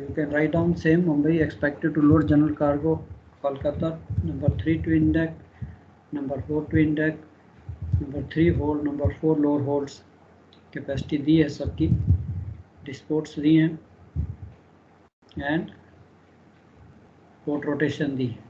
you can write down same Mumbai expected to load general cargo, Kolkata, number 3 twin deck, number 4 twin deck, number 3 hold, number 4 lower holds, capacity दी है सबकी, डिस्पोर्ट्स दी हैं and port rotation दी है.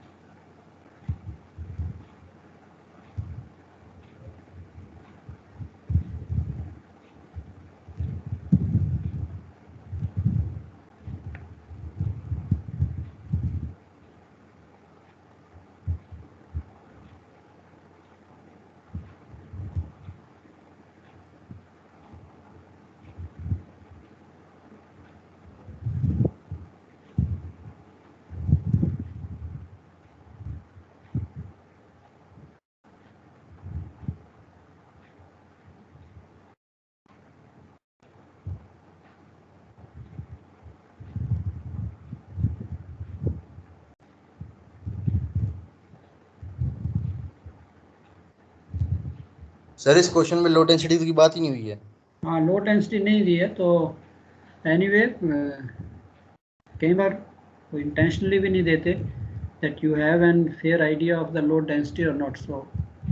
Sir इस question में low density की बात ही नहीं हुई है. हाँ, लो डेंसिटी नहीं दी है तो एनीवे कई बार वो इंटेंशनली भी नहीं देते that you have an fair idea of the load density और नॉट. सो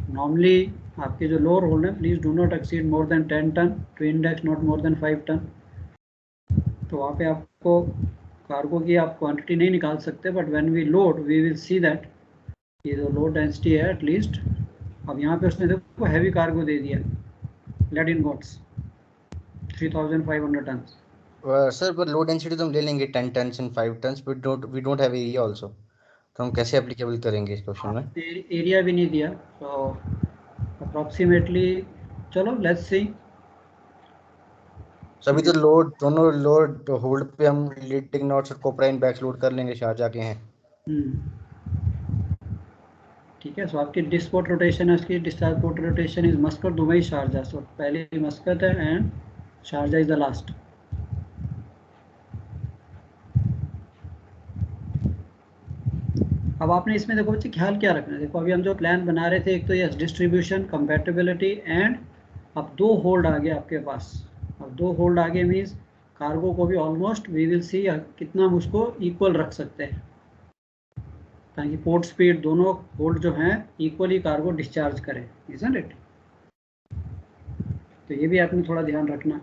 नॉर्मली आपके जो लोअर होल्ड है, please do not exceed more than 10 ton, to index not more than 5 ton. तो वहाँ पे आपको कार्गो की आप क्वांटिटी नहीं निकाल सकते, but when we load we will see that ये जो लोड डेंसिटी है एटलीस्ट. अब यहाँ पे उसने देखो हैवी कार्गो दे दिया, lead ingots 3500 ton. Sir पर लो डेंसिटी तो हम ले लेंगे 10 tons and 5 tons, but we don't have area also. तो हम कैसे एप्लीकेबल करेंगे इस क्वेश्चन में? एरिया भी नहीं दिया, तो अप्रॉक्सीमेटली चलो लेट्स सी. सभी तो लोड दोनों लोड होल्ड पे हम लीडिंग नॉट्स और कोपराइन बैक्स लोड कर लेंगे, शारजा के हैं. ठीक है. सो आपकी डिस्पोर्ट रोटेशन है, उसकी discharge port rotation is Muscat, Dubai, Sharjah. So पहले मस्कट है and Sharjah is the last. अब आपने इसमें देखो बच्चे ख्याल क्या रखना है. देखो अभी हम जो प्लान बना रहे थे, एक तो ये डिस्ट्रीब्यूशन, कंपैटिबिलिटी एंड अब 2 होल्ड आ गए आपके पास. अब 2 होल्ड आगे मीन्स कार्गो को भी ऑलमोस्ट वी विल सी कितना हम उसको इक्वल रख सकते हैं, ताकि पोर्ट स्पीड दोनों होल्ड जो हैं इक्वली कार्गो डिस्चार्ज करें. Isn't it? तो ये भी आपने थोड़ा ध्यान रखना.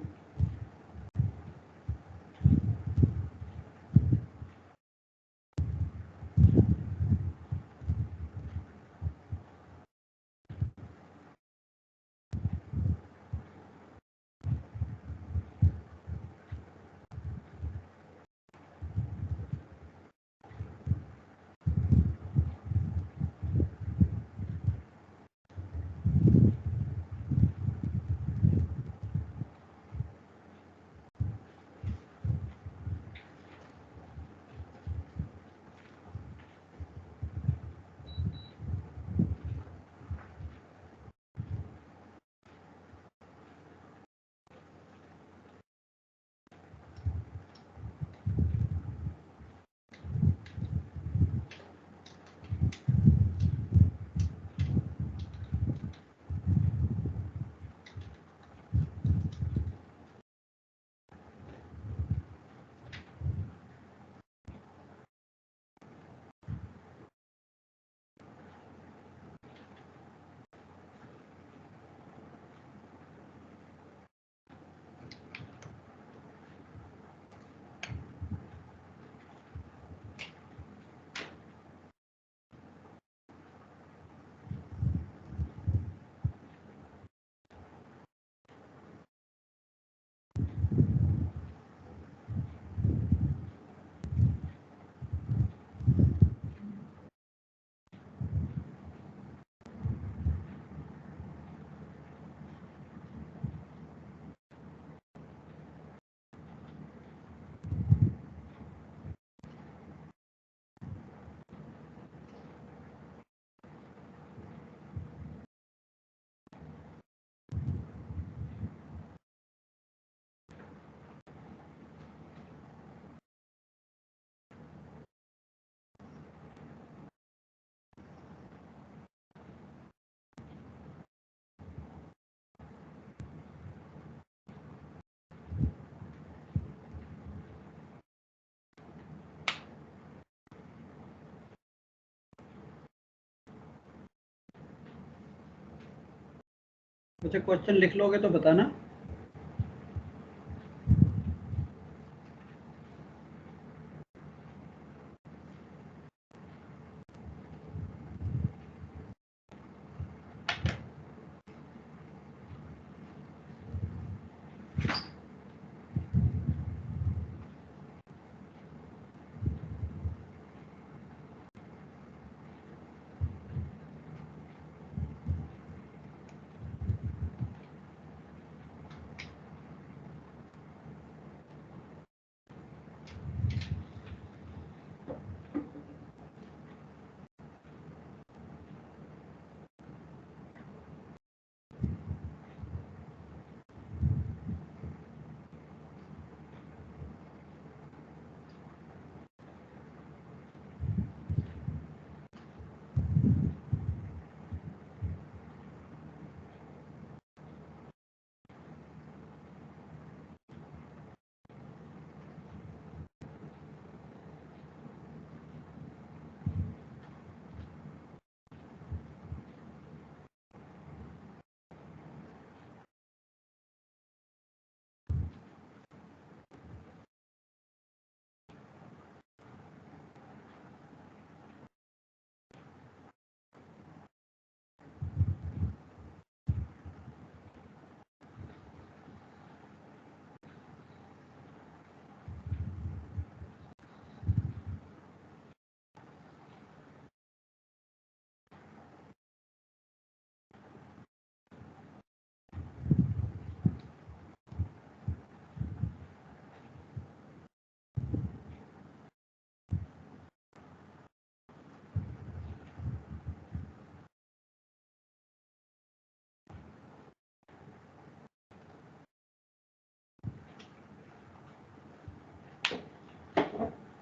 मुझे क्वेश्चन लिख लोगे तो बताना।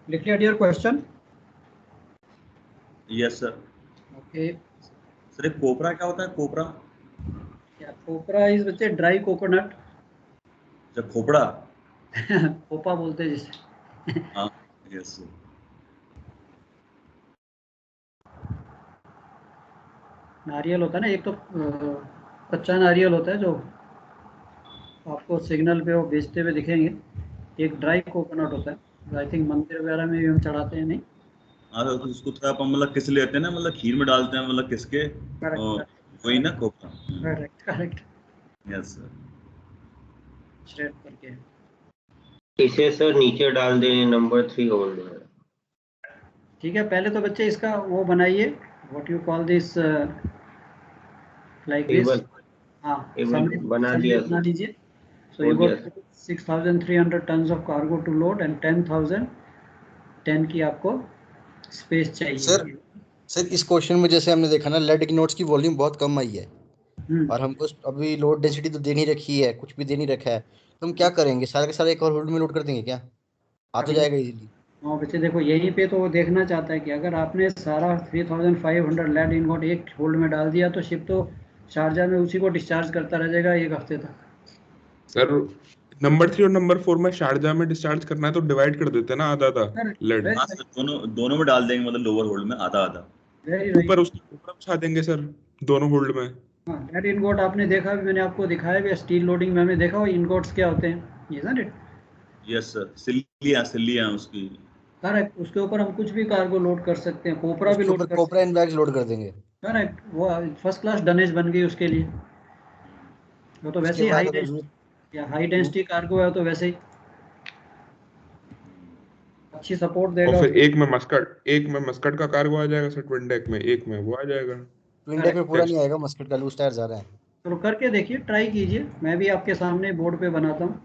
लिख लिया dear question? Yes sir. Okay. Sir एक कोपरा क्या होता है? कोपरा क्या कोपरा इज बच्चे ड्राई कोकोनट। जब खोपड़ा कोपा बोलते हैं जिसे। हाँ यस सर। नारियल होता है ना, एक तो कच्चा नारियल होता है जो आपको सिग्नल पे वो बेचते हुए दिखेंगे, एक ड्राई कोकोनट होता है, आई थिंक मंदिर वगैरह में भी हम चढ़ाते हैं नहीं? हाँ तो उसको थोड़ा अपन मतलब किस लेते हैं ना, मतलब खीर में डालते हैं, मतलब किसके वही ना कोपरा। Correct correct. Yes sir. Shred करके इसे सर नीचे डाल दें, नंबर 3 होल्ड है। ठीक है, पहले तो बच्चे इसका वो बनाइए, what you call this, like this. Table हाँ, टेबल बना समरी दिया बना सर, लीजिए। सो हो यू गया got sir. 6,300 tons of cargo to load and 10 की आपको स्पेस चाहिए। सर इस क्वेश्चन में जैसे हमने देखा ना, लेड की नोट्स की वॉल्यूम बहुत कम आई है और हमको अभी लोड डेंसिटी तो दे नहीं रखी है, कुछ भी दे नहीं रखा है, तो हम क्या करेंगे? सारे के सारे एक और होल्ड में लोड कर देंगे क्या? आ तो अभी जाएगा इजीली। हाँ बच्चे देखो, यहीं पे तो वो देखना चाहता है कि अगर आपने सारा 3,500 लेड इनगोट एक होल्ड में डाल दिया तो शिप तो शारजा में उसी को डिस्चार्ज करता रह जाएगा एक हफ्ते तक। सर नंबर 3 और नंबर 4 में शारजा में डिस्चार्ज करना है तो डिवाइड कर देते हैं ना, आधा आधा लेड। हाँ सर, दोनों दोनों में डाल देंगे, मतलब लोअर होल्ड में आधा आधा। Very right. ऊपर उसके ऊपर बिछा देंगे सर, दोनों होल्ड में। हाँ, लेड इनगोट आपने देखा भी, मैंने आपको दिखाया भी, स्टील लोडिंग में हमने देखा वो इनगोट्स क्या होते हैं, ये ना। यस सर, सिल्लियाँ उसकी। करेक्ट, उसके ऊपर हम कुछ भी कार्गो लोड कर सकते हैं, कोपरा भी उसके लोड ऊपर कर सकते कोपरा इन बैग्स लोड कर देंगे। हैं। करेक्ट, वो फर्स्ट क्लास डनेज बन गई उसके लिए। वो तो वैसे उसके ही बाद अगर या हाई डेंसिटी कार्गो है तो वैसे ही अच्छी सपोर्ट और देगा फिर उसको। एक में मस्कट का कार्गो आ जाएगा सर ट्विन डेक में, एक में वो आ जाएगा। ट्विन डेक में पूरा नहीं आएगा, मस्कट का लूज टायर जा रहा है। चलो करके देखिए, ट्राई कीजिए, मैं भी आपके सामने बोर्ड पे बनाता हूँ।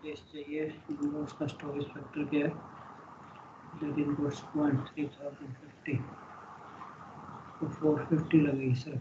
स्पेस चाहिए, उसका स्टोरेज फैक्टर क्या है, दैट इनपुट्स 3050 तो 450 लगेगी सर।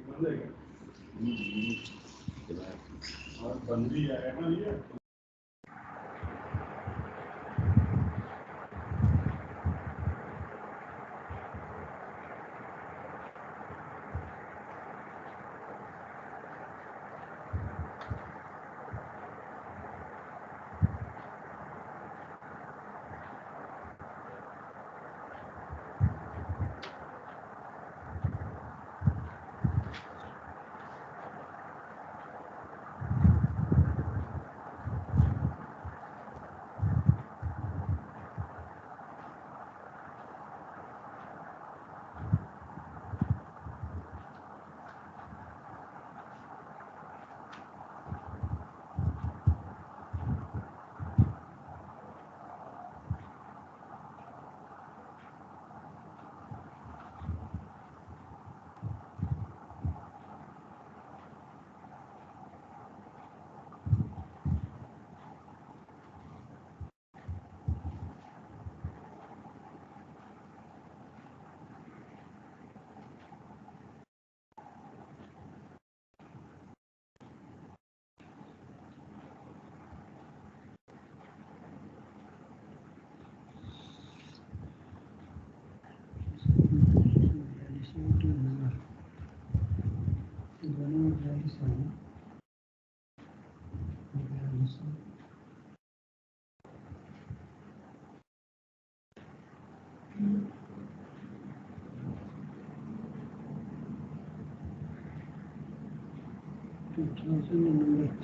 Number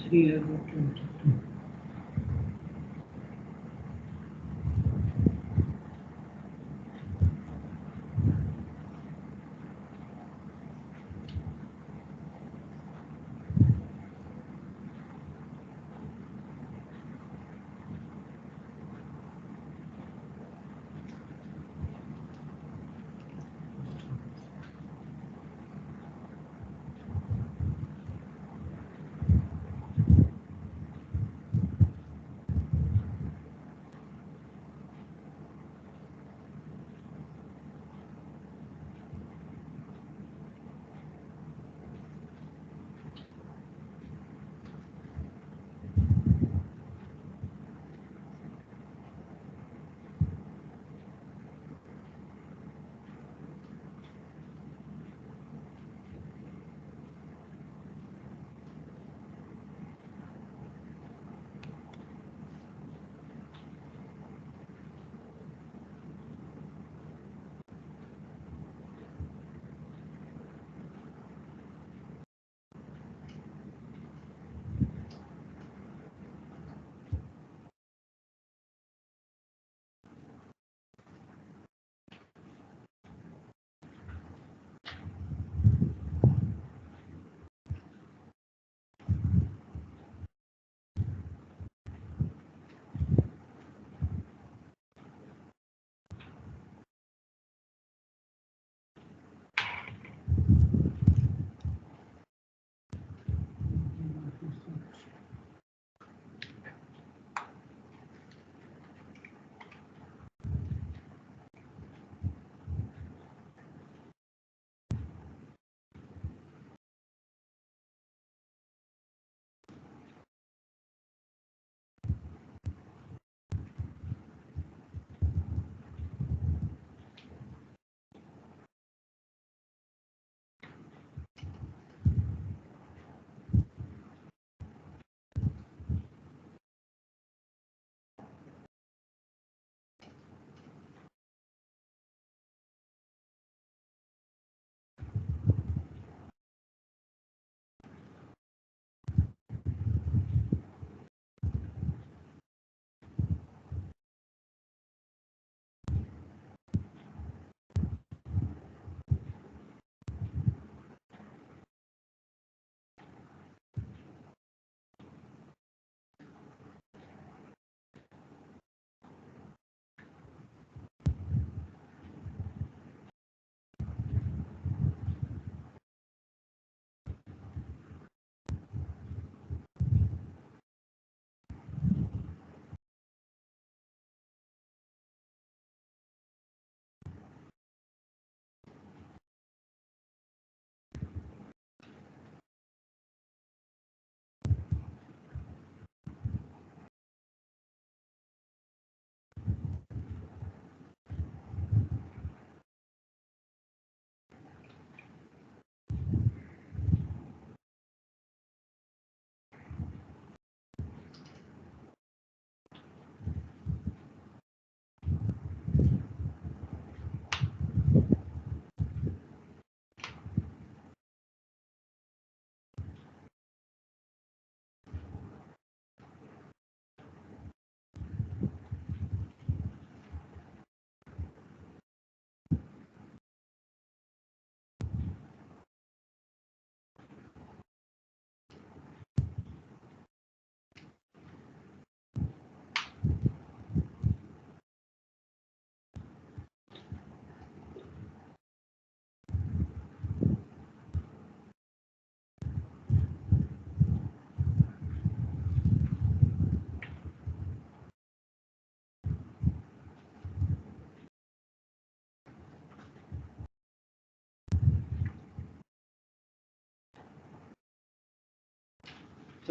3 है वो 22।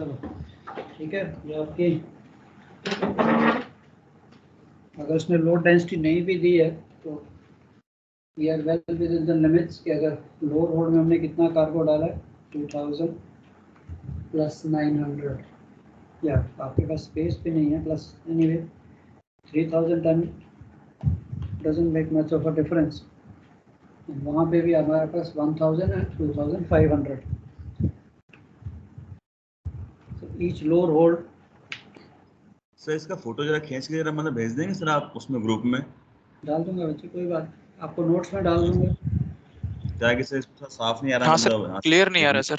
चलो ठीक है, ये आपकी अगर इसने लोड डेंसिटी नहीं भी दी है तो we are well within the limits कि अगर लोअर होल्ड में हमने कितना कार्गो डाला है 2000 प्लस 900 या आपके पास स्पेस भी नहीं है plus anyway 3000 ton doesn't make much of a difference. वहाँ पे भी हमारे पास 1000 है 2500 ईच लोअर होल्ड। सर इसका फोटो जरा खींच के जरा मतलब भेज देंगे सर आप उसमें ग्रुप में? डाल दूंगा बच्चे, कोई बात, आपको नोट्स में डाल दूंगा। क्या कि सर इसमें साफ नहीं आ रहा हाँ सर, मतलब क्लियर नहीं आ रहा सर।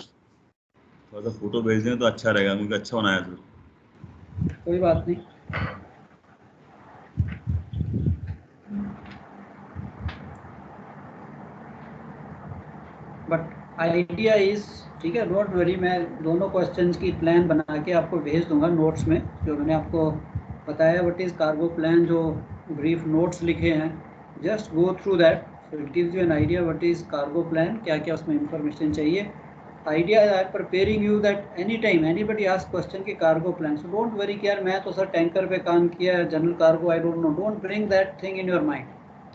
थोड़ा सा फोटो भेज देंगे तो अच्छा रहेगा, मुझे अच्छा बनाया सर। कोई बात नहीं। बट आइडिया इज ठीक है, डोंट वरी, मैं दोनों क्वेश्चंस की प्लान बना के आपको भेज दूंगा नोट्स में, जो मैंने आपको बताया व्हाट इज कार्गो प्लान, जो ब्रीफ नोट्स लिखे हैं, just go through that, so it gives you an idea what is cargo plan, क्या क्या उसमें इंफॉर्मेशन चाहिए। Idea I am preparing you that any time anybody ask question की cargo plan, so don't worry कि यार मैं तो sir tanker पे काम किया है, general cargo I don't know, don't bring that thing in your mind.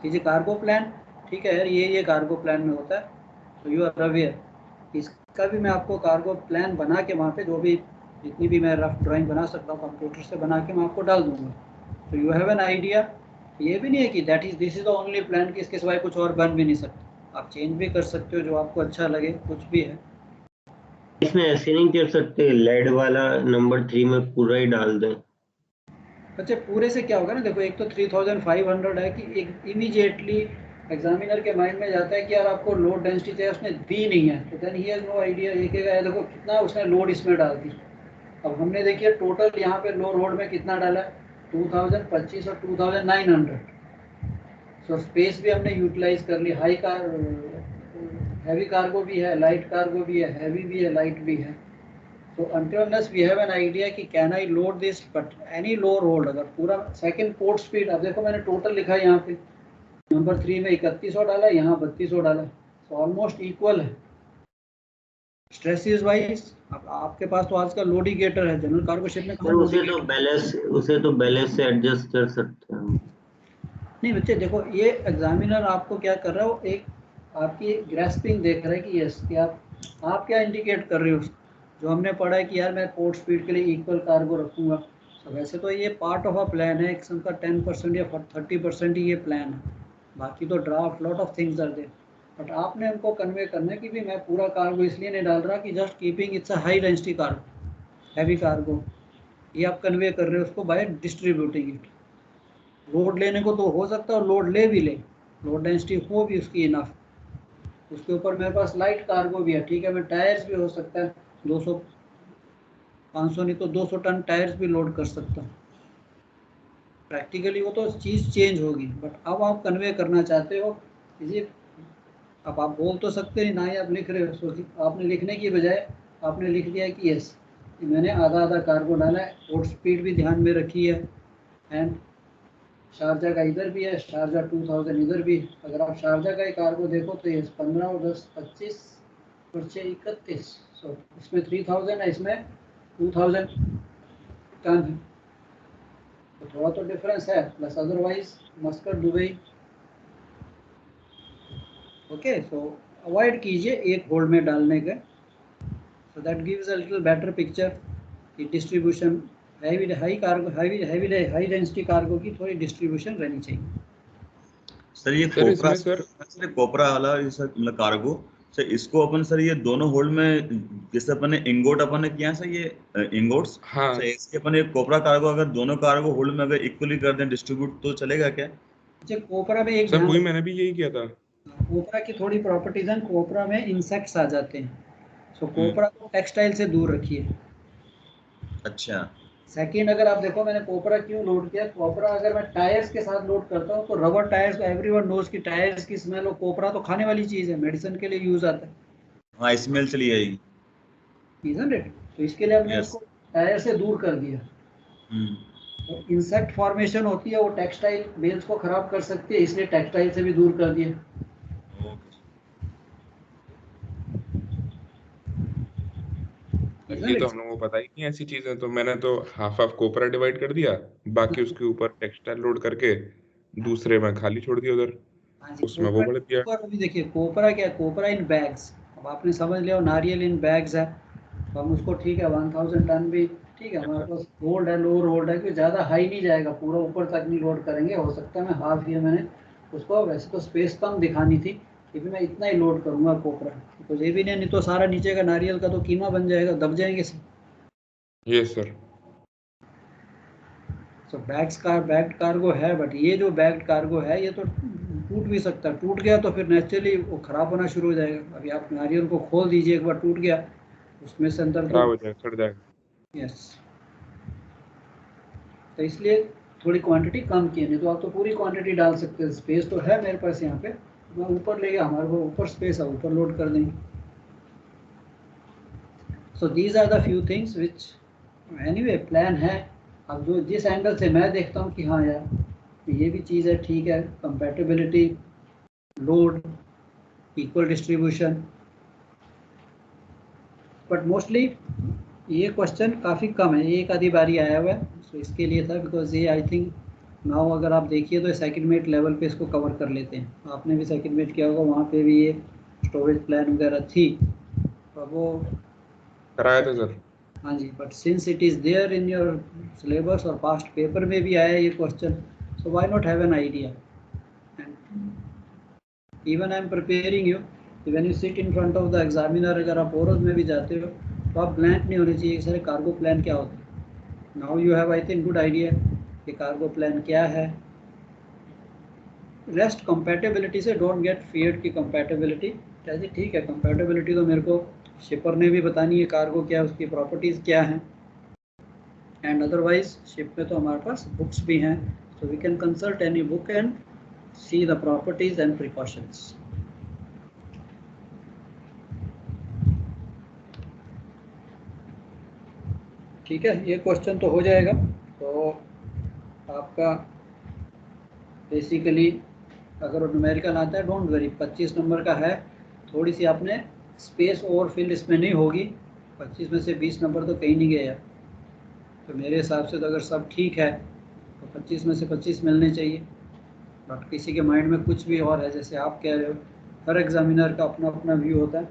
कीजिए कार्गो प्लान, ठीक है यार ये कार्गो प्लान में होता है, तो यू आर अवेयर। इसका भी मैं आपको कार्गो प्लान बना के वहाँ पे जो भी जितनी भी मैं रफ ड्राइंग बना सकता हूँ कंप्यूटर से बना के मैं आपको डाल दूंगा, तो यू हैव एन आइडिया। ये भी नहीं है कि that is this is the only plan कि इसके सिवाय कुछ और बन भी नहीं सकता, आप चेंज भी कर सकते हो जो आपको अच्छा लगे, कुछ भी है। इसमें ऐसे नहीं कर सकते लेड वाला नंबर 3 में पूरा ही डाल दें? अच्छा पूरे से क्या होगा ना, देखो एक तो 3500 है कि एक इमीडिएटली एग्जामिनर के माइंड में जाता है कि यार आपको लोड डेंसिटी चाहिए, उसने दी नहीं है, तो then he has no idea, ये कहेगा देखो कितना उसने लोड इसमें डाल दी। अब हमने देखिए टोटल यहाँ पे लो रोड में कितना डाला है 2025 और 2900, सो स्पेस भी हमने यूटिलाइज कर ली। हाई कार हैवी कार्गो भी है, लाइट कार्गो भी है, हैवी भी है, लाइट भी है। So until unless we have an idea कि can I load this, but any lower hold, अगर पूरा सेकंड पोर्ट स्पीड, अब देखो मैंने टोटल लिखा है यहाँ पे नंबर 3 में 3100 डाला, यहाँ 3200 डाला, तो ऑलमोस्ट इक्वल है स्ट्रेसेस वाइज। अब आपके पास तो आज का लोड गेटर है, जनरल कार्गो शिप में उसे तो बैलेंस से एडजस्ट कर सकते हैं हम। नहीं बच्चे देखो, ये एग्जामिनर आपको क्या कर रहा है, वो एक आपकी ग्रेस्पिंग देख रहा है कि यस कि आप क्या इंडिकेट कर रहे हो। जो हमने पढ़ा है कि यार मैं पोर्ट स्पीड के लिए इक्वल कार्गो रखूंगा, तो वैसे तो ये पार्ट ऑफ अ प्लान है, एक किस्म का 10% या 30% ही ये प्लान है, बाकी तो draft lot of things are there. But आपने उनको कन्वे करना है कि भी मैं पूरा कार्गो इसलिए नहीं डाल रहा कि just keeping it's a high density cargo, heavy cargo, ये आप कन्वे कर रहे हो उसको बाय डिस्ट्रीब्यूटिंग इट। लोड लेने को तो हो सकता है और लोड ले भी ले, लोड डेंसिटी हो भी उसकी इनफ, उसके ऊपर मेरे पास लाइट कार्गो भी है, ठीक है, मैं टायर्स भी हो सकता है 200 500 नहीं तो 200 टन टायर्स भी लोड कर सकता हूँ। प्रैक्टिकली वो तो चीज़ चेंज होगी, बट अब आप कन्वे करना चाहते हो इसी, अब आप बोल तो सकते नहीं ना ही आप लिख रहे हो, सो आपने लिखने की बजाय आपने लिख दिया कि यस मैंने आधा आधा कार्गो डाला है, पोर्ट स्पीड भी ध्यान में रखी है, एंड शारजा का इधर भी है, शारजा 2000 इधर भी। अगर आप शारजा का ही कार्गो देखो तो ये 15 और 10 25 और 6 31, सो इसमें 3000 है, इसमें 2000 टन है, तो थोड़ा तो डिफरेंस है, plus otherwise Muscat Dubai. Okay, सो अवॉइड कीजिए एक होल्ड में डालने के, so that gives a little better picture कि डिस्ट्रीब्यूशन हाई डेंसिटी कार्गो की थोड़ी डिस्ट्रीब्यूशन रहनी चाहिए। सर ये सर कोपरा, इसमें सर कोपरा वाला ये सर मतलब कार्गो, सर इसको अपन सर ये दोनों होल्ड में जैसे अपन ने इंगोट अपन ने किया सर, ये इंगोट्स, हाँ सर इसके अपन ये कोपरा कार्गो अगर दोनों कार्गो होल्ड में अगर इक्वली कर दें डिस्ट्रीब्यूट तो चलेगा क्या? अच्छा कोपरा में एक सर ध्यान वही मैंने भी यही किया था। कोपरा की थोड़ी प्रॉपर्टीज हैं, कोपरा में इंसेक्ट्स आ जाते हैं, सो कोपरा को टेक्सटाइल से दूर रखिए। अच्छा सेकंड, अगर आप देखो मैंने कोपरा क्यों लोड किया, कोपरा अगर मैं टायर्स के साथ लोड करता हूँ तो रबर टायर्स, एवरीवन नोज की टायर्स की स्मेल, और कोपरा तो खाने वाली चीज़ है, मेडिसिन के लिए यूज आता है, हाँ स्मेल चली आएगी, isn't it? तो इसके लिए हमने Yes. उसको टायर से दूर कर दिया। तो इंसेक्ट फॉर्मेशन होती है, वो टेक्सटाइल बेल्स को खराब कर सकती है, इसलिए टेक्सटाइल से भी दूर कर दिया। अच्छा isn't ये तो it? हम लोगों को पता ही नहीं ऐसी चीजें, तो मैंने तो हाफ हाफ कोपरा डिवाइड कर दिया, बाकी उसके ऊपर टेक्सटाइल लोड करके दूसरे में खाली छोड़ दिया उधर, हाँ जी, उसमें वो बढ़ दिया। कोपरा अभी देखिए, कोपरा क्या, कोपरा इन बैग्स। अब आपने समझ लिया नारियल इन बैग्स है, तो हम उसको ठीक है 1000 टन भी ठीक है, हमारे पास होल्ड है, लोअर होल्ड है, कि ज़्यादा हाई नहीं जाएगा, पूरा ऊपर तक नहीं लोड करेंगे। हो सकता है मैं हाफ ये मैंने उसको, वैसे तो स्पेस कम दिखानी थी, लेकिन मैं इतना ही लोड करूँगा कोपरा, तो ये भी नहीं तो सारा नीचे का नारियल का तो कीमा बन जाएगा, दब जाएंगे सब। Yes sir. तो बैग्ड कार्गो है, बट ये जो बैग्ड कार्गो है ये तो टूट भी सकता है, टूट गया तो फिर नेचुरली वो ख़राब होना शुरू हो जाएगा। अभी आप नारियल को खोल दीजिए, एक बार टूट गया उसमें से अंदर तो खराब हो जाएगा, सड़ जाएगा। यस, तो इसलिए थोड़ी क्वांटिटी कम की है, नहीं तो आप तो पूरी क्वांटिटी डाल सकते हैं। स्पेस तो है मेरे पास यहाँ पे, मैं ऊपर ले गया, हमारे को ऊपर स्पेस है, ऊपर लोड कर देंगे। So these are the few things which anyway plan है। अब जो जिस एंगल से मैं देखता हूँ कि हाँ यार ये भी चीज़ है, ठीक है, compatibility, load, equal distribution, but mostly ये क्वेश्चन काफ़ी कम है, एक आधी बारी आया हुआ है, तो इसके लिए था, बिकॉज ये आई थिंक नाउ अगर आप देखिए तो सेकंड मेट लेवल पे इसको कवर कर लेते हैं। आपने भी सेकंड मेट किया होगा, वहाँ पे भी ये स्टोरेज प्लान वगैरह थी, तो वो कराया था सर। हाँ जी, but since it is there in your syllabus और पास्ट पेपर में भी आया ये question, so why not have an idea. Even I am preparing you, when you sit in front of the examiner, अगर आप oral में भी जाते हो तो आप ब्लैंक नहीं होने चाहिए सर कार्गो प्लान क्या होता है। Now you have I think good idea कि कार्गो प्लान क्या है। रेस्ट कंपैटिबिलिटी से डोंट गेट फियर्ड की कंपैटिबिलिटी ऐसे ठीक है, कंपैटिबिलिटी तो मेरे को शिपर ने भी बतानी है, कार्गो क्या है, उसकी प्रॉपर्टीज़ क्या हैं, एंड अदरवाइज शिप में तो हमारे पास बुक्स भी हैं, so we can consult any book and see the properties and precautions. ठीक है, ये क्वेश्चन तो हो जाएगा। तो आपका बेसिकली अगर न्यूमेरिकल आता है डोंट वरी, 25 नंबर का है, थोड़ी सी आपने स्पेस और फिल इसमें नहीं होगी, 25 में से 20 नंबर तो कहीं नहीं गए, तो मेरे हिसाब से तो अगर सब ठीक है तो 25 में से 25 मिलने चाहिए। बट किसी के माइंड में कुछ भी और है, जैसे आप कह रहे हो, हर एग्जामिनर का अपना अपना व्यू होता है,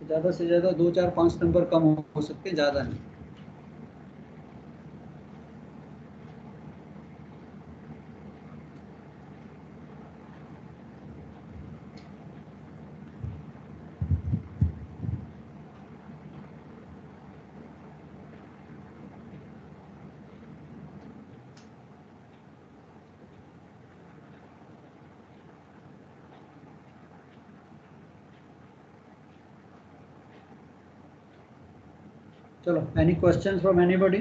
तो ज़्यादा से ज़्यादा 2 4 5 नंबर कम हो सकते हैं, ज़्यादा नहीं। चलो, एनी क्वेश्चन फ्रॉम एनीबॉडी?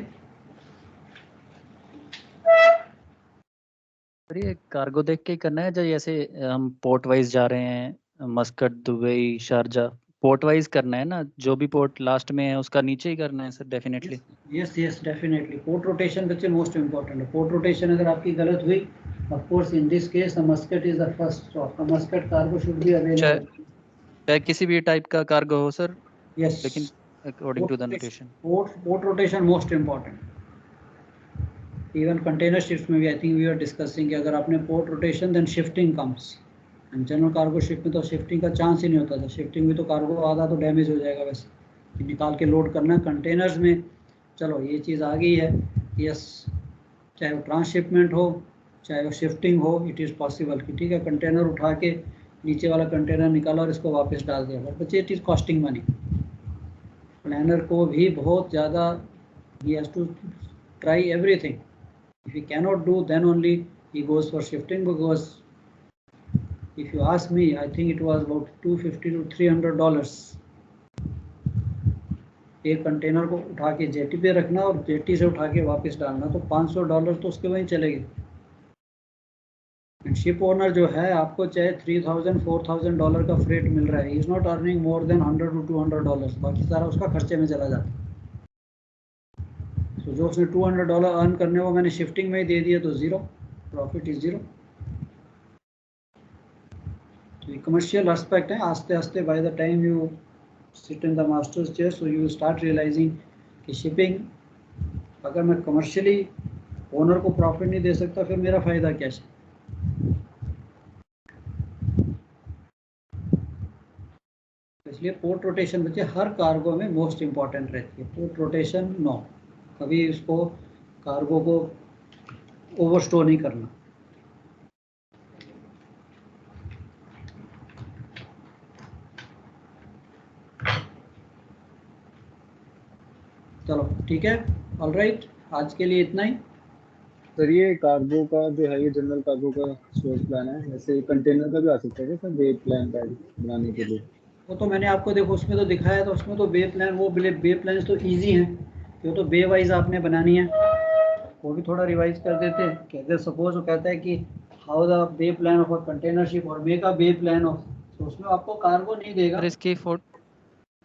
ये कार्गो देख के ही करना है, जो जैसे हम पोर्ट वाइज जा रहे हैं, Muscat, Dubai, Sharjah, port wise करना है ना, जो भी पोर्ट लास्ट में है उसका नीचे ही करना है sir definitely. Yes yes definitely, port rotation बच्चे मोस्ट इंपॉर्टेंट है। पोर्ट रोटेशन अगर आपकी गलत हुई, of course in this case the Muscat is the first stop, the Muscat cargo should be available. चाहे किसी भी टाइप का कार्गो हो सर, यस, लेकिन according to the notation. Port rotation most important. Even container shift में भी I think we are discussing कि अगर आपने port rotation then shifting comes, and general cargo ship में तो शिफ्टिंग का चांस ही नहीं होता था। शिफ्टिंग में तो कार्गो आधा तो डैमेज हो जाएगा, वैसे निकाल के लोड करना। कंटेनर्स में चलो ये चीज़ आ गई है, यस, चाहे वो ट्रांसशिपमेंट हो चाहे वो शिफ्टिंग हो, इट इज़ पॉसिबल कि ठीक है कंटेनर उठा के नीचे वाला कंटेनर निकाला और इसको वापस डाल दिया, but it is costing money. Planner को भी बहुत ज़्यादा, he has to try everything. If he cannot do, then only he goes for shifting, because if you ask me, I think it was about $250 to $300 एक container को उठा के jetty पे रखना और जेटी से उठा के वापस डालना, तो $500 तो उसके वहीं चले गए। शिप ओनर जो है, आपको चाहे $3000-4000 का फ्रेट मिल रहा है, is not earning more than $100 to $200, बाकी सारा उसका खर्चे में चला जाता है। तो जो उसने $200 अर्न करने वो मैंने शिफ्टिंग में ही दे दिया, तो ज़ीरो प्रॉफिट इज ज़ीरो। तो ये कमर्शियल एस्पेक्ट है। आस्ते आस्ते by the time you sit in the master's chair, so you start realizing कि शिपिंग अगर मैं कमर्शियली ओनर को प्रॉफिट नहीं दे सकता फिर मेरा फ़ायदा क्या है। इसलिए पोर्ट रोटेशन बच्चे हर कार्गो में मोस्ट इम्पॉर्टेंट रहती है। पोर्ट रोटेशन नो, कभी इसको कार्गो को ओवर स्टोर नहीं करना। चलो ठीक है, ऑलराइट, आज के लिए इतना ही। सर ये कार्गो का जो है, ये जनरल कार्गो का सोर्स प्लान है, ऐसे कंटेनर का भी आ सकता है सर बे प्लान पैड बनाने के लिए? वो तो मैंने आपको देखो उसमें तो दिखाया था, उसमें तो बे प्लान, वो बे प्लान्स तो इजी हैं, वो तो बे वाइज आपने बनानी है। वो भी थोड़ा रिवाइज कर देते हैं कि अगर सपोज वो कहता है कि how the bay plan of a container ship और make a bay plan of, तो उसमें आपको कार्गो नहीं देगा। सर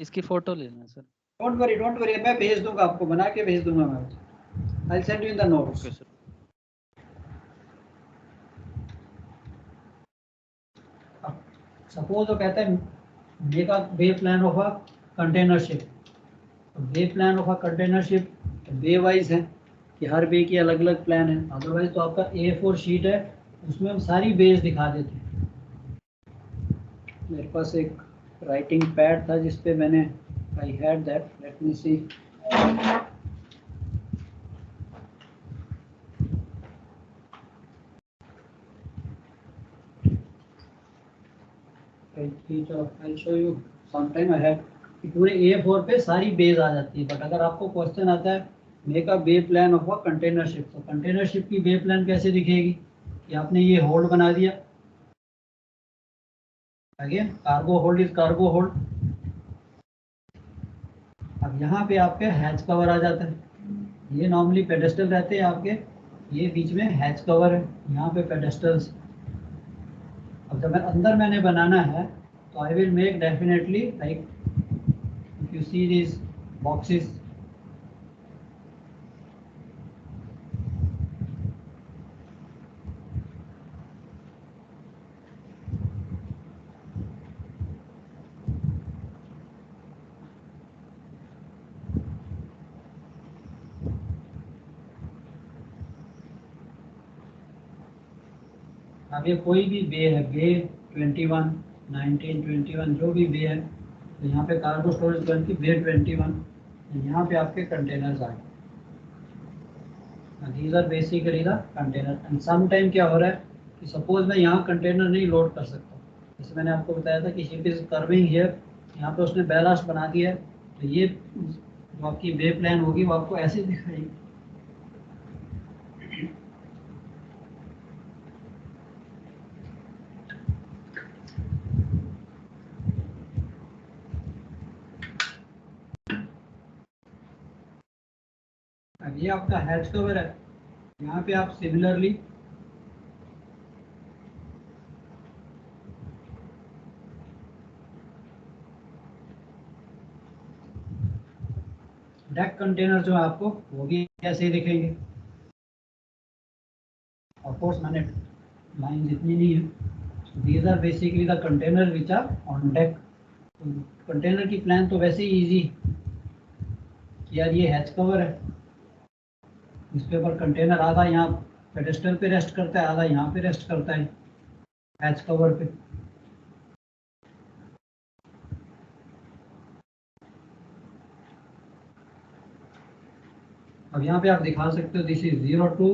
इसकी फोटो लेना सर। डोंट वरी, मैं भेज दूंगा आपको, बना के भेज दूंगा मैं। I will send you in the notes. Okay sir. Suppose वो कहता है make a bay plan of a container ship, bay plan of a container ship bay wise है कि हर बे की अलग अलग प्लान है। अदरवाइज तो आपका A4 शीट है, उसमें हम सारी बेस दिखा देते हैं। मेरे पास एक राइटिंग पैड था जिस पे मैंने I had that, let me see. I'll show you sometime I have कि पूरे A4 पे सारी बेस आ जाती है। बट अगर आपको क्वेश्चन आता है make a bay plan of a container ship, तो कंटेनर शिप की बे प्लान कैसे दिखेगी कि आपने ये होल्ड बना दिया, again cargo hold is cargo hold. अब यहाँ पे आपके हैच कवर आ जाता है, ये नॉर्मली पेडेस्टल रहते हैं आपके, ये बीच में हैच कवर है, यहाँ पे पेडेस्टल्स। अब जब मैं अंदर मैंने बनाना है तो I will make definitely like if you see this boxes, अब ये कोई भी बे है, बे 21, 19, 21 जो भी बे है, तो यहाँ पे कार्गो स्टोरेज बन की बे 21, यहाँ पे आपके कंटेनर्स आए। These are basically the container. And some time क्या हो रहा है कि सपोज मैं यहाँ कंटेनर नहीं लोड कर सकता, जैसे मैंने आपको बताया था कि शिप इज कर्विंग हियर, यहाँ पे उसने बैलास्ट बना दिया है, तो ये जो आपकी बे प्लान होगी वो आपको ऐसे दिखाएगी। अब ये आपका हैच कवर है, यहाँ पे आप सिमिलरली डेक कंटेनर जो है आपको वो भी ऐसे ही दिखेंगे। ऑफ कोर्स मैंने लाइन जितनी नहीं है, these are basically the container which are on deck. Container की प्लान तो वैसे ही इजी, यार ये हैच कवर है, इस पे ऊपर कंटेनर आधा यहाँ पेडेस्टल पे रेस्ट करता है, आधा यहाँ पे रेस्ट करता है हैच कवर पे। अब यहाँ पे आप दिखा सकते हो this is 02,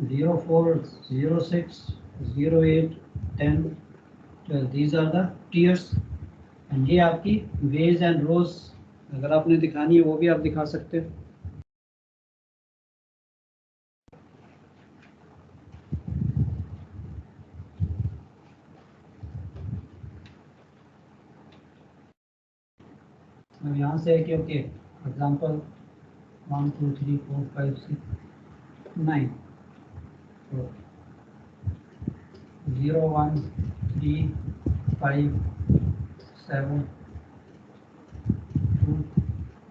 04, 06, 08, 10, 12, these are the tiers. And ये आपकी वेज एंड रोज अगर आपने दिखानी है वो भी आप दिखा सकते हो। अब यहाँ से है कि ओके एग्जांपल 1 2 3 4 5 6 9, तो 0 1 3 5 7 2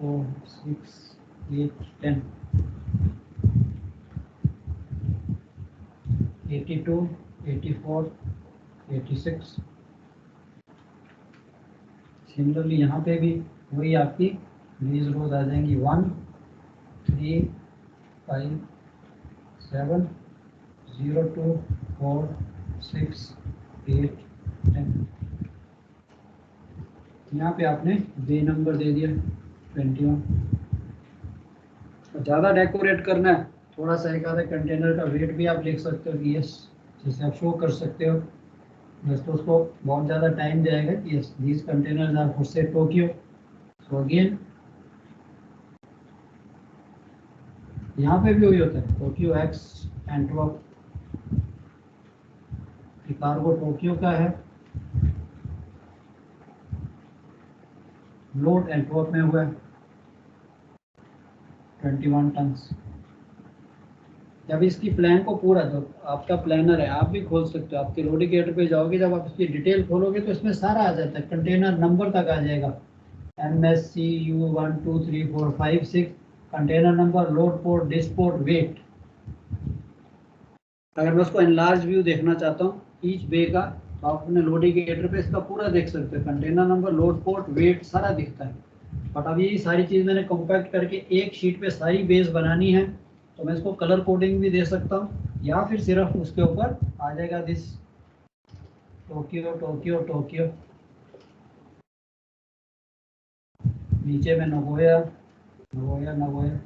4 6 8 10 82 84 86। सिमिलरली यहाँ पे भी वही आपकी लीज रोज आ जाएंगी 1 3 5 7 0 2 4 6 8 10। यहाँ पे आपने बे नंबर दे दिया 21। ज़्यादा डेकोरेट करना है, थोड़ा सा एक आधा कंटेनर का वेट भी आप लिख सकते हो कि यस, जिसे आप शो कर सकते हो। बस तो उसको बहुत ज़्यादा टाइम जाएगा कि yes these containers are for say Tokyo. So again यहाँ पे भी वही होता है, Tokyo ex Antwerp, cargo Tokyo का है, लोड एंटवर्प में हुआ है 21 टन्स। जब इसकी प्लान को पूरा, जो आपका प्लानर है आप भी खोल सकते हो, आपके लोडिंग गेट पे जाओगे, जब आप इसकी डिटेल खोलोगे तो इसमें सारा आ जाता है, कंटेनर नंबर तक आ जाएगा, MSCU 1 2 3 4 5 6, container number, load port, disport, weight. अगर मैं उसको एनलार्ज व्यू देखना चाहता हूँ ईच बे का, तो आप अपने लोडिंग गेटर पे इसका पूरा देख सकते हो, container number, load port, weight सारा दिखता है। बट अब ये सारी चीज़ मैंने कॉम्पैक्ट करके एक शीट पे सारी बेस बनानी है, तो मैं इसको कलर कोडिंग भी दे सकता हूँ, या फिर सिर्फ उसके ऊपर आ जाएगा दिस टोक्यो टोक्यो टोक्यो, नीचे में नगोया नगोया नगोया।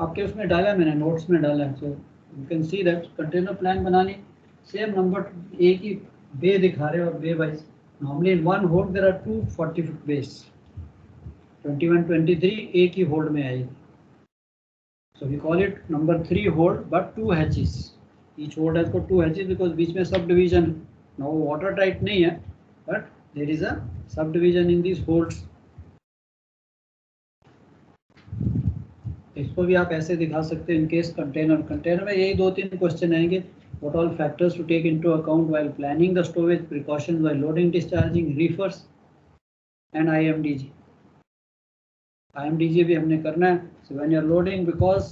आपके उसमें डाला मैंने, नोट्स में डाला है, so you can see that container plan बनाने सेम नंबर, एक ही बे दिखा रहे हो और bay wise. Normally in one hold there are 240 bays, 21 23 एक ही होल्ड में आएगी। So we call it number 3 hold, but 2 hatches. Each hold has got 2 hatches because बीच में subdivision है. Now watertight नहीं है, but there is a subdivision in these holds. इसको भी आप ऐसे दिखा सकते हैं in case कंटेनर में यही 2-3 क्वेश्चन आएंगे। What all factors to take into account while planning the stowage, precautions while loading, discharging, reefers and IMDG. IMDG भी हमने करना है। So when you are loading, because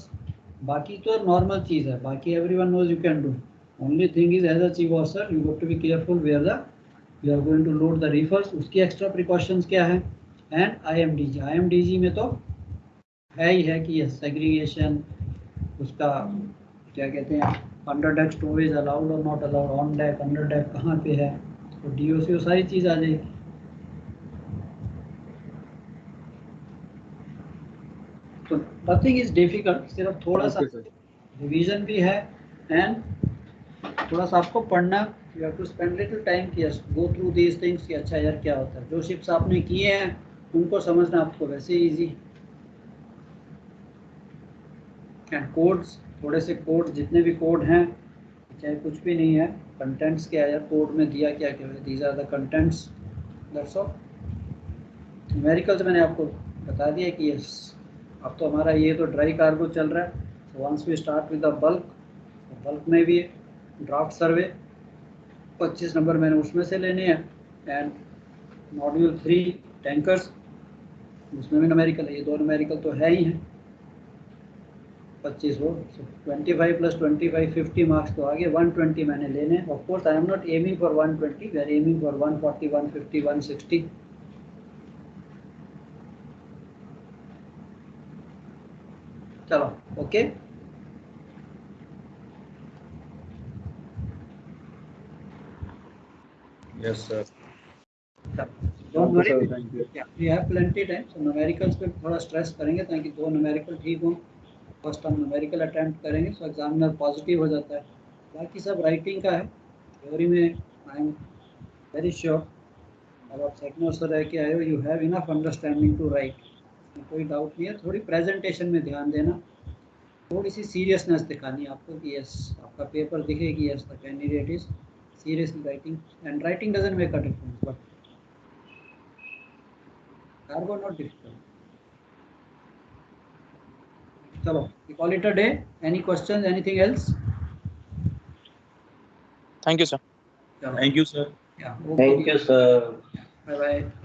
बाकी तो नॉर्मल चीज़ है, बाकी everyone knows you can do. Only thing is as a chief officer you got to be careful where the you are going to load the reefers. उसकी extra precautions क्या है, and IMDG में तो है ही है कि सेग्रीगेशन, उसका क्या कहते हैं, अंडर डेक स्टोरेज अलाउड और not allowed, on deck under deck कहाँ पे है, तो DOC वो सारी चीज़ आ जाएगी। तो नथिंग इज डिफिकल्ट, सिर्फ थोड़ा सा रिवीजन भी है एंड थोड़ा सा आपको पढ़ना, you have to spend little time कि गो थ्रू दीज थिंग्स कि अच्छा यार क्या होता है, जो शिप्स आपने किए हैं उनको समझना आपको वैसे इजी। एंड कोड्स, थोड़े से कोड, जितने भी कोड हैं चाहे कुछ भी नहीं है, कंटेंट्स क्या है कोड में दिया क्या क्या है, these are the contents, that's all. Numericals मैंने आपको बता दिया कि यस, अब तो हमारा ये तो ड्राई कार्गो चल रहा है। So once we start with the bulk, bulk में भी ड्राफ्ट सर्वे 25 नंबर मैंने उसमें से लेने हैं, एंड मॉड्यूल 3 टैंकर्स, उसमें भी न्यूमेरिकल है, ये 2 न्यूमेरिकल तो है ही हैं 25 हो, 25 + 25 50 मार्क्स तो आगे 120 मैंने लेने हैं। Of course I am not aiming for 120, we are aiming for 140 150 160। चलो okay, yes sir, don't worry, we have plenty time. So numericals पे थोड़ा स्ट्रेस करेंगे ताकि 2 न्यूमेरिकल ठीक हों, फर्स्ट हम न्यूमेरिकल अटेम्प्ट करेंगे, सो एग्जामिनर पॉजिटिव हो जाता है। बाकी सब राइटिंग का है, थ्योरी में आई एम वेरी श्योर, अब आप सेकंड ऑफिसर रह के आए हो, you have enough understanding to write, कोई डाउट नहीं है। थोड़ी प्रेजेंटेशन में ध्यान देना, थोड़ी सी सीरियसनेस दिखानी है आपको कि यस आपका पेपर दिखे कि yes the candidate is seriously writing, and writing doesn't make a difference, but cargo not difficult. चलो we call it a day. Any questions, anything else? Thank you sir. Thank you sir. Yeah, Thank you, sir. Bye bye.